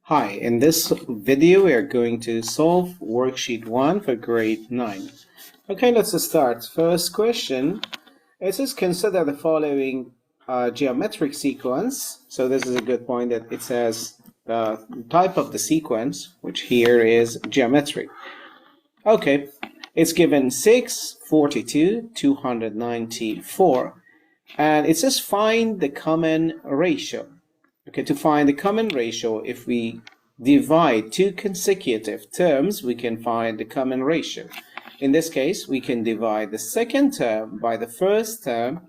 Hi, in this video we are going to solve worksheet 1 for grade 9. Okay, let's start. First question, it says consider the following geometric sequence. So this is a good point that it says the type of the sequence, which here is geometric. Okay, it's given 6, 42, 294, and it says find the common ratio. Okay, to find the common ratio, if we divide two consecutive terms, we can find the common ratio. In this case, we can divide the second term by the first term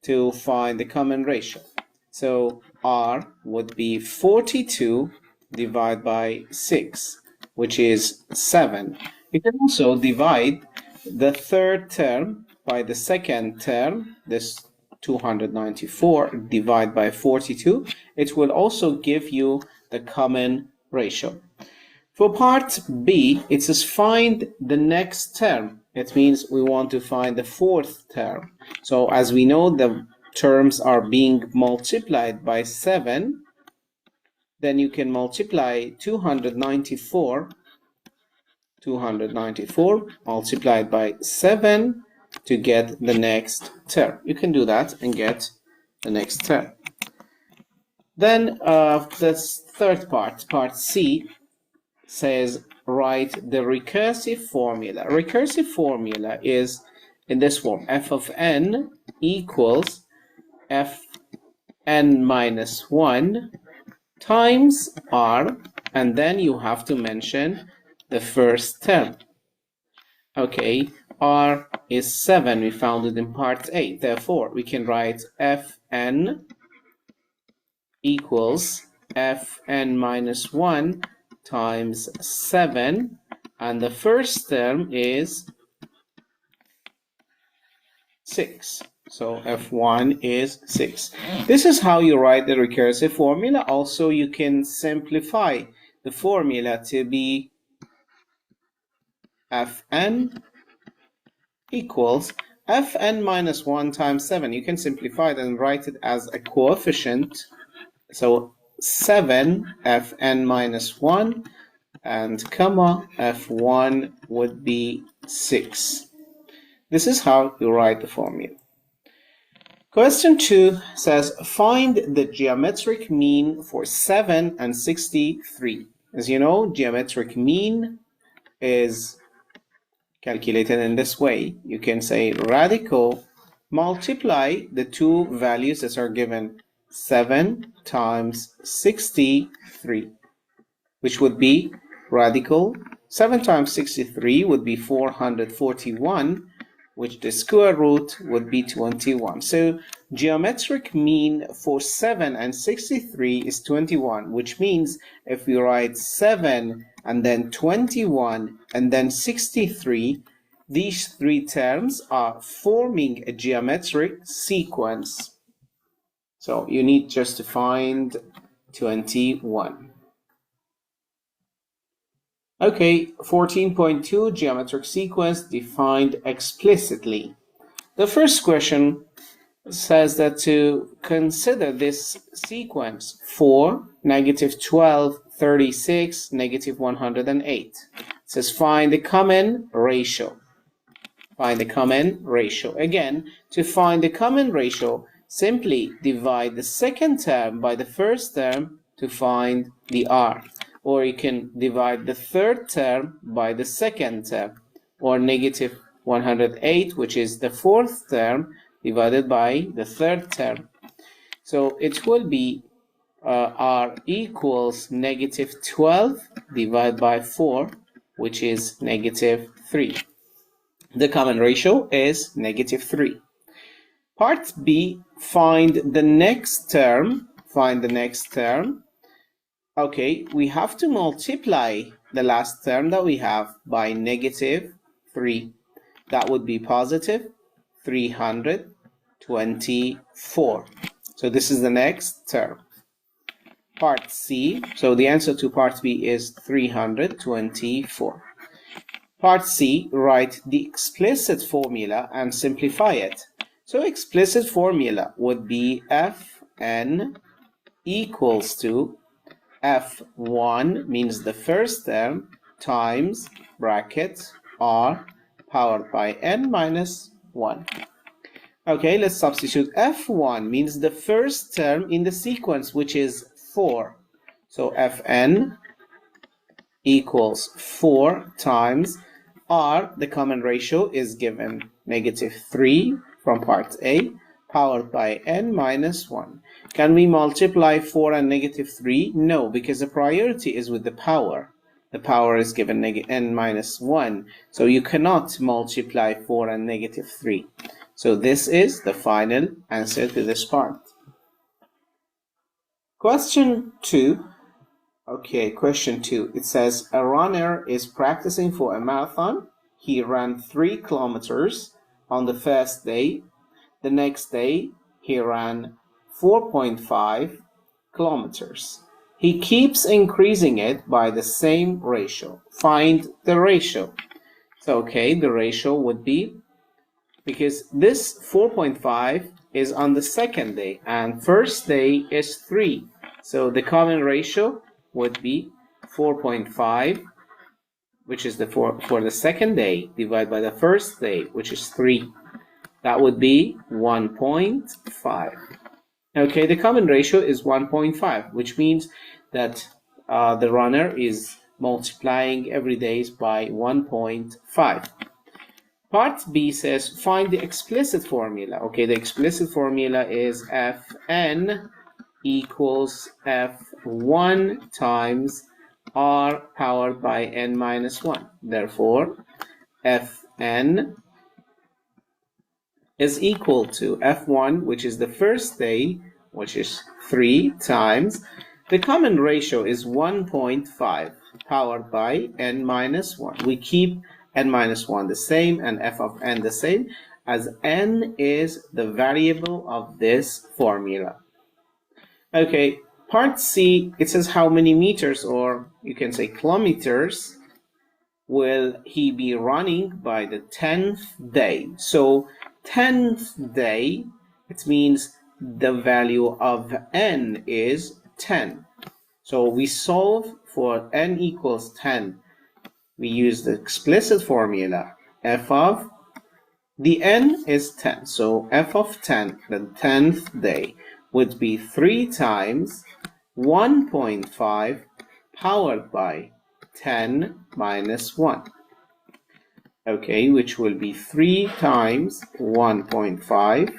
to find the common ratio. So R would be 42 divided by 6, which is 7. You can also divide the third term by the second term, this 294 divided by 42, it will also give you the common ratio. For part B, it says find the next term. It means we want to find the fourth term. So as we know, the terms are being multiplied by 7, then you can multiply 294 multiplied by 7 to get the next term. You can do that and get the next term. Then this third part C, says write the recursive formula. Recursive formula is in this form: f of n equals fn minus 1 times r, and then you have to mention the first term. Okay, r is 7, we found it in part A, therefore we can write fn equals fn minus 1 times 7, and the first term is 6. So f1 is 6. This is how you write the recursive formula. Also, you can simplify the formula to be fn equals fn minus 1 times 7. You can simplify it and write it as a coefficient. So 7 fn minus 1 and comma f1 would be 6. This is how you write the formula. Question 2 says find the geometric mean for 7 and 63. As you know, geometric mean is calculated in this way. You can say radical multiply the two values that are given, 7 times 63, which would be radical 7 times 63 would be 441, which the square root would be 21. So geometric mean for 7 and 63 is 21, which means if we write 7 and then 21 and then 63, these three terms are forming a geometric sequence. So you need just to find 21. Okay, 14.2, geometric sequence defined explicitly. The first question says that to consider this sequence 4, -12, 36, -108. It says find the common ratio. Find the common ratio. Again, to find the common ratio, simply divide the second term by the first term to find the r. Or you can divide the third term by the second term, or -108, which is the fourth term, divided by the third term. So it will be r equals -12 divided by 4, which is -3. The common ratio is -3. Part B, find the next term. Find the next term. Okay, we have to multiply the last term that we have by -3. That would be positive 324. So this is the next term. Part C, so the answer to part B is 324. Part C, write the explicit formula and simplify it. So explicit formula would be Fn equals to F1 means the first term times bracket R powered by n minus 1. Okay, let's substitute. F1 means the first term in the sequence, which is 4. So Fn equals 4 times R, the common ratio is given -3 from part A, powered by n minus 1. Can we multiply 4 and -3? No, because the priority is with the power. The power is given n minus 1, so you cannot multiply 4 and -3. So this is the final answer to this part. Question 2. Okay, question 2. It says a runner is practicing for a marathon. He ran 3 kilometers on the first day. The next day, he ran 4.5 kilometers. He keeps increasing it by the same ratio. Find the ratio. So, okay, the ratio would be, because this 4.5 is on the second day and first day is 3. So the common ratio would be 4.5, which is for the second day, divided by the first day, which is 3. That would be 1.5. Okay, the common ratio is 1.5, which means that the runner is multiplying every day by 1.5. Part B says find the explicit formula. Okay, the explicit formula is Fn equals F1 times R powered by n minus 1. Therefore, Fn is equal to F1, which is the first day, which is 3 times. The common ratio is 1.5 powered by n minus 1. We keep n minus 1 the same and f of n the same, as n is the variable of this formula. Okay, part C, it says how many meters, or you can say kilometers, will he be running by the 10th day. So 10th day, it means the value of n is 10. So we solve for n equals 10. We use the explicit formula. F of the n is 10. So f of 10, the 10th day, would be 3 times 1.5 powered by 10 minus 1. Okay, which will be 3 times 1.5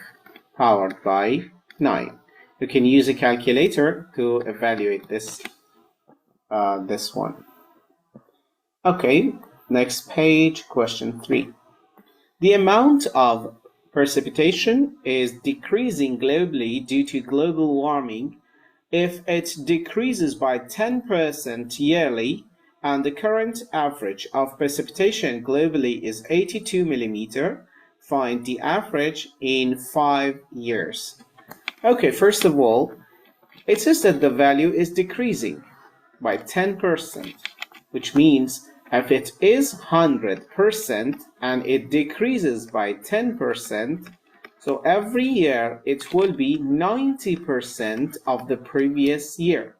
powered by 9. You can use a calculator to evaluate this one. Okay, next page, question 3. The amount of precipitation is decreasing globally due to global warming. If it decreases by 10% yearly, and the current average of precipitation globally is 82 millimeter, find the average in 5 years. Okay, first of all, it says that the value is decreasing by 10%, which means if it is 100% and it decreases by 10%, so every year it will be 90% of the previous year.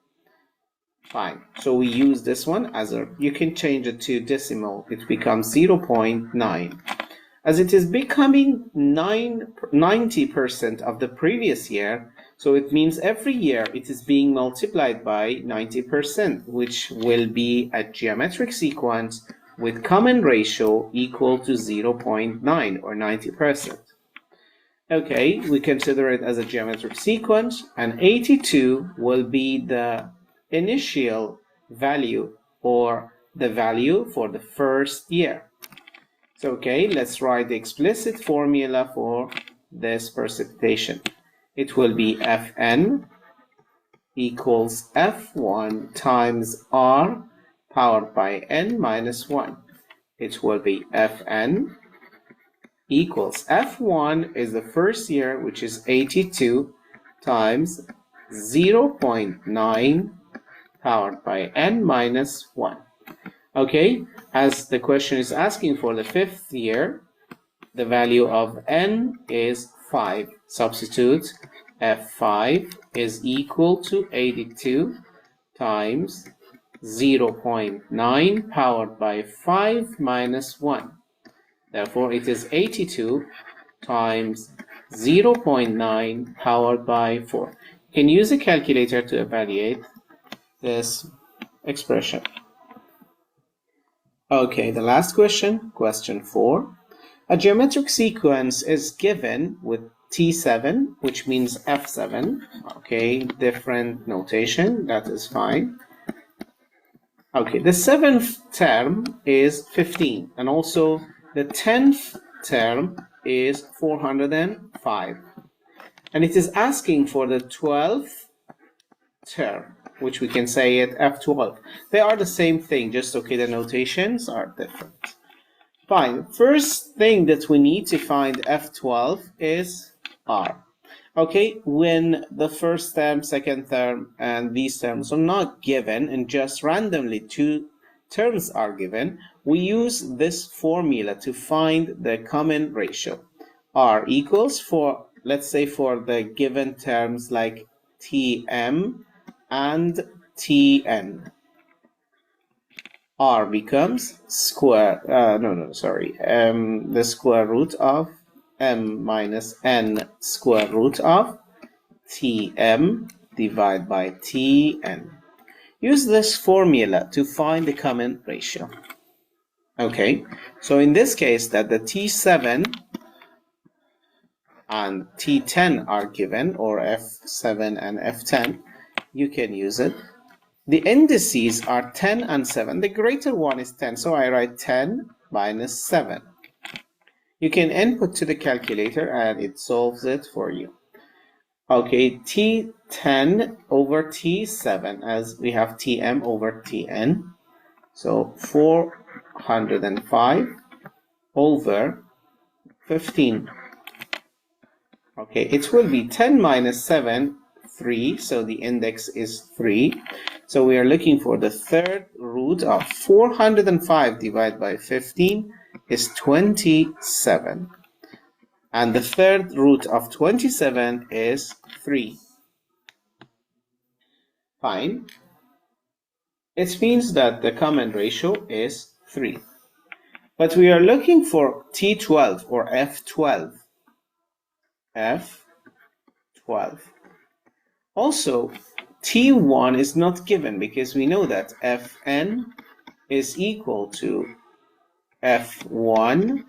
Fine, so we use this one as you can change it to decimal, it becomes 0.9. As it is becoming 90% of the previous year, so it means every year it is being multiplied by 90%, which will be a geometric sequence with common ratio equal to 0.9 or 90%. Okay, we consider it as a geometric sequence, and 82 will be the initial value or the value for the first year. So, okay, let's write the explicit formula for this precipitation. It will be Fn equals F1 times R powered by n minus 1. It will be Fn equals F1 is the first year, which is 82, times 0.9 powered by n minus 1. Okay, as the question is asking for the 5th year, the value of n is 5. Substitute F5 is equal to 82 times 0.9 powered by 5 minus 1. Therefore, it is 82 times 0.9 powered by 4. You can use a calculator to evaluate this expression. Okay, the last question, question 4. A geometric sequence is given with T7, which means F7. Okay, different notation, that is fine. Okay, the 7th term is 15, and also the 10th term is 405. And it is asking for the 12th term, which we can say it F12. They are the same thing, just okay, the notations are different. Fine, first thing that we need to find F12 is R. Okay, when the first term, second term, and these terms are not given and just randomly two terms are given, we use this formula to find the common ratio. R equals, for, let's say, for the given terms like Tm and Tn. R becomes the square root of m minus n square root of Tm divided by Tn. Use this formula to find the common ratio. Okay, so in this case that the T7 and T10 are given, or F7 and F10, you can use it. The indices are 10 and 7. The greater one is 10, so I write 10 minus 7. You can input to the calculator and it solves it for you. Okay, T10 over T7, as we have Tm over Tn. So 405 over 15. Okay, it will be 10 minus 7, 3, so the index is 3. So we are looking for the third root of 405 divided by 15 is 27. And the third root of 27 is 3. Fine. It means that the common ratio is 3. But we are looking for T12 or F12. F12. Also, T1 is not given because we know that Fn is equal to F1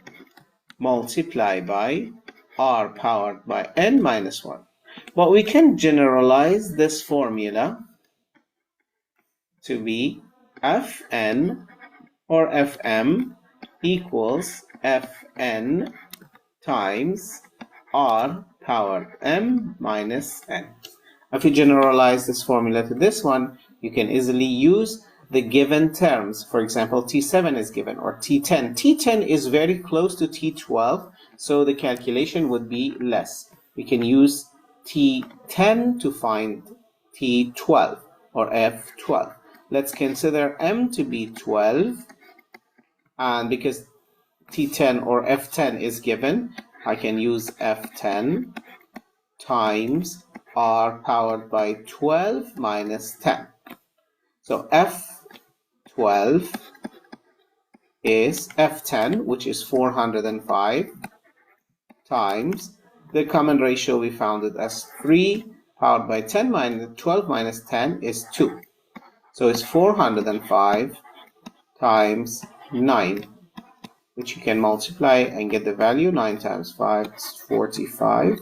multiplied by R powered by n minus 1. But we can generalize this formula to be Fn or Fm equals Fn times R powered m minus n. If you generalize this formula to this one, you can easily use the given terms. For example, T7 is given, or T10. T10 is very close to T12, so the calculation would be less. We can use T10 to find T12 or F12. Let's consider m to be 12, and because T10 or F10 is given, I can use F10 times R powered by 12 minus 10. So F12 is F10, which is 405, times the common ratio we found it as 3 powered by 10 minus 12 minus 10 is 2. So it's 405 times 9, which you can multiply and get the value. 9 times 5 is 45.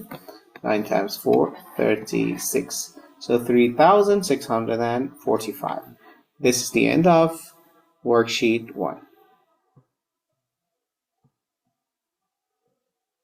9 times 4, 36. So 3,645. This is the end of worksheet 1.